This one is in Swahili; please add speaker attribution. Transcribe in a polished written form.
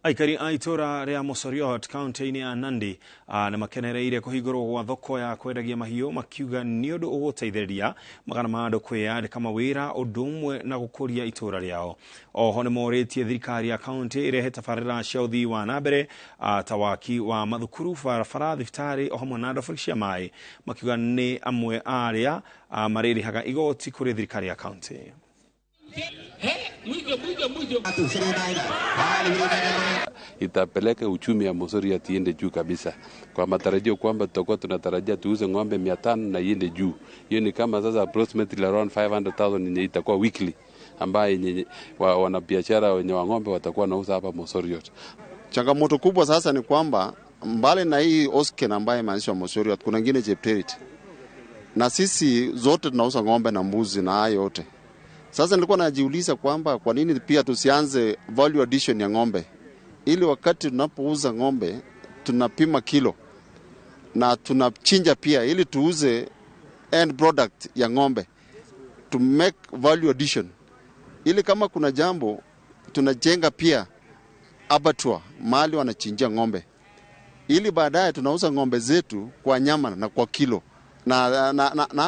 Speaker 1: Aikari a itora ria Mosoriot kaunti-ini ya Nandi na makenereire kũhingũrwo gwa thoko ya kwendagia mahiũ makiuga nĩ ũndũ ũgũteithĩrĩria magana ma andũ kwĩyandĩka mawĩra ũndũ ũmwe na gũkũria itora riao. Oho nĩ morĩtie thirikari ya kaunti ĩrehe tabarĩra cia ũthii wa na mbere ta waki wa mathukuru, barabara, thibitarĩ o hamwe na ndobori cia maĩ, makiuga nĩ amwe arĩa marĩrĩhaga igoti kũrĩ thirikari ya kaunti.
Speaker 2: Itapeleka uchumi ya Mosoriot iende juu kabisa. Kwa matarajio kwamba tutakuwa tunatarajia tuuze ng'ombe 500 na iende juu. Hiyo ni kama sasa approximately around 500,000 yenye itakuwa weekly, ambaye wanabiashara wenye wa ng'ombe watakuwa nauza hapa Mosoriot.
Speaker 3: Changamoto kubwa sasa ni kwamba mbali na hii Osken ambaye maanisha Mosoriot, kuna ngine Jepterit. Na sisi zote tunauza ng'ombe na mbuzi na hayo yote. Sasa nilikuwa najiuliza kwamba kwa nini pia tusianze value addition ya ng'ombe, ili wakati tunapouza ng'ombe tunapima kilo na tunachinja pia, ili tuuze end product ya ng'ombe, to make value addition, ili kama kuna jambo tunajenga pia abattoir mahali wanachinjia ng'ombe, ili baadaye tunauza ng'ombe zetu kwa nyama na kwa kilo na